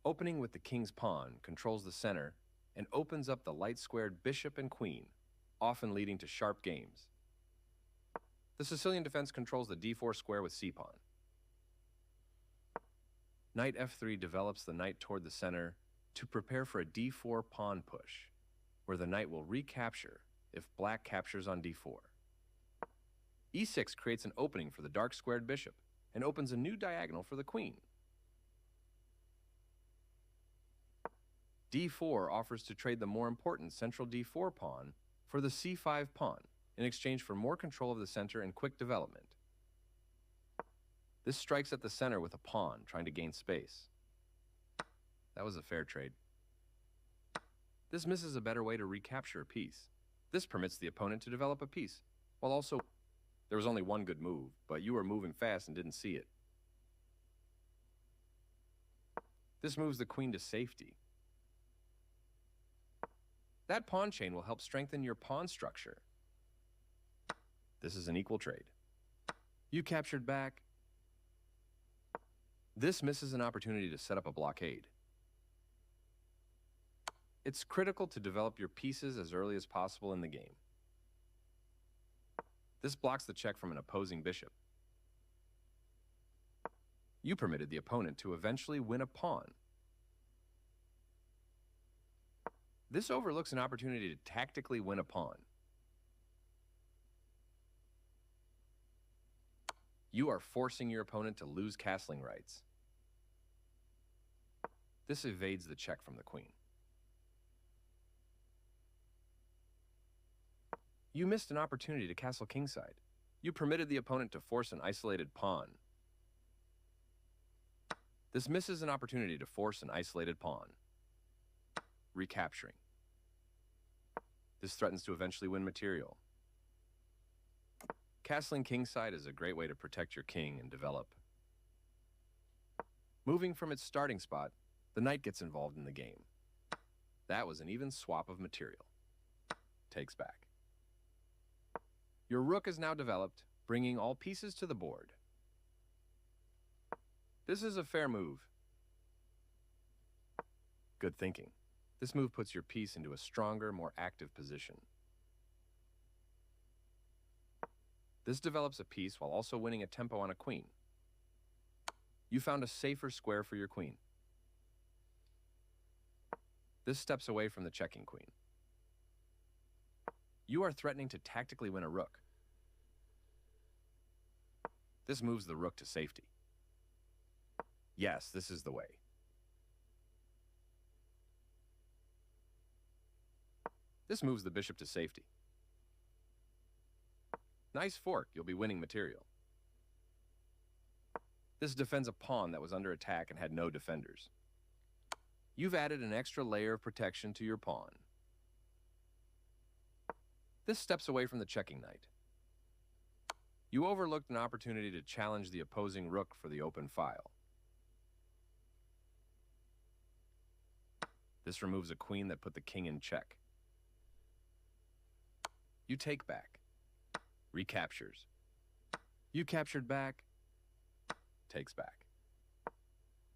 Opening with the king's pawn controls the center and opens up the light-squared bishop and queen, often leading to sharp games. The Sicilian defense controls the d4 square with c-pawn. Knight f3 develops the knight toward the center to prepare for a d4 pawn push, where the knight will recapture if black captures on d4. e6 creates an opening for the dark-squared bishop and opens a new diagonal for the queen. d4 offers to trade the more important central d4 pawn for the c5 pawn in exchange for more control of the center and quick development. This strikes at the center with a pawn trying to gain space. That was a fair trade. This misses a better way to recapture a piece. This permits the opponent to develop a piece, while also... There was only one good move, but you were moving fast and didn't see it. This moves the queen to safety. That pawn chain will help strengthen your pawn structure. This is an equal trade. You captured back. This misses an opportunity to set up a blockade. It's critical to develop your pieces as early as possible in the game. This blocks the check from an opposing bishop. You permitted the opponent to eventually win a pawn. This overlooks an opportunity to tactically win a pawn. You are forcing your opponent to lose castling rights. This evades the check from the queen. You missed an opportunity to castle kingside. You permitted the opponent to force an isolated pawn. This misses an opportunity to force an isolated pawn. Recapturing. This threatens to eventually win material. Castling kingside is a great way to protect your king and develop. Moving from its starting spot, the knight gets involved in the game. That was an even swap of material. Takes back. Your rook is now developed, bringing all pieces to the board. This is a fair move. Good thinking. This move puts your piece into a stronger, more active position. This develops a piece while also winning a tempo on a queen. You found a safer square for your queen. This steps away from the checking queen. You are threatening to tactically win a rook. This moves the rook to safety. Yes, this is the way. This moves the bishop to safety. Nice fork, you'll be winning material. This defends a pawn that was under attack and had no defenders. You've added an extra layer of protection to your pawn. This steps away from the checking knight. You overlooked an opportunity to challenge the opposing rook for the open file. This removes a queen that put the king in check. You take back. Recaptures. You captured back. Takes back.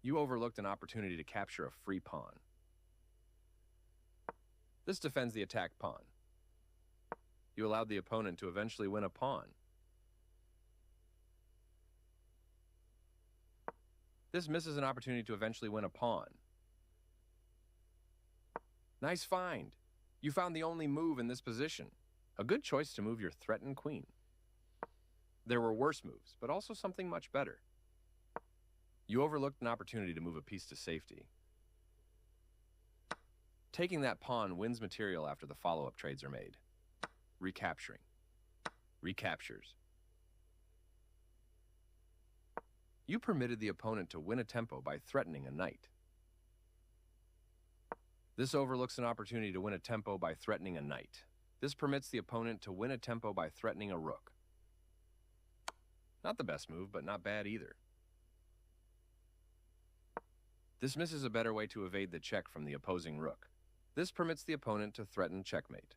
You overlooked an opportunity to capture a free pawn. This defends the attacked pawn. You allowed the opponent to eventually win a pawn. This misses an opportunity to eventually win a pawn. Nice find. You found the only move in this position. A good choice to move your threatened queen. There were worse moves, but also something much better. You overlooked an opportunity to move a piece to safety. Taking that pawn wins material after the follow-up trades are made. Recapturing. Recaptures. You permitted the opponent to win a tempo by threatening a knight. This overlooks an opportunity to win a tempo by threatening a knight. This permits the opponent to win a tempo by threatening a rook. Not the best move, but not bad either. This misses a better way to evade the check from the opposing rook. This permits the opponent to threaten checkmate.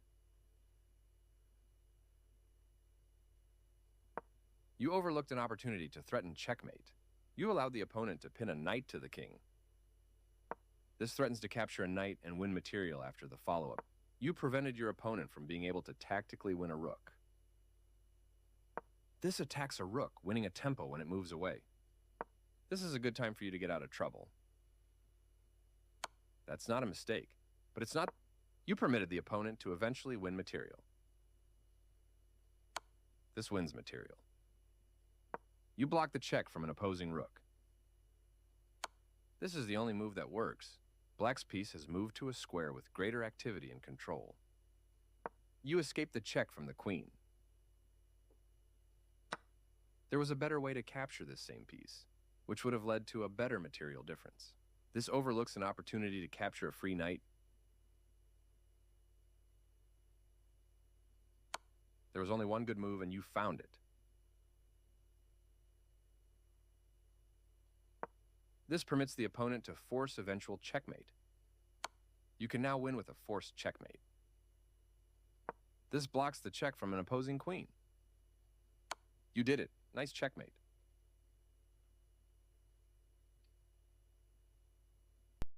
You overlooked an opportunity to threaten checkmate. You allowed the opponent to pin a knight to the king. This threatens to capture a knight and win material after the follow-up. You prevented your opponent from being able to tactically win a rook. This attacks a rook, winning a tempo when it moves away. This is a good time for you to get out of trouble. That's not a mistake, but it's not. You permitted the opponent to eventually win material. This wins material. You block the check from an opposing rook. This is the only move that works. Black's piece has moved to a square with greater activity and control. You escape the check from the queen. There was a better way to capture this same piece, which would have led to a better material difference. This overlooks an opportunity to capture a free knight. There was only one good move, and you found it. This permits the opponent to force eventual checkmate. You can now win with a forced checkmate. This blocks the check from an opposing queen. You did it. Nice checkmate.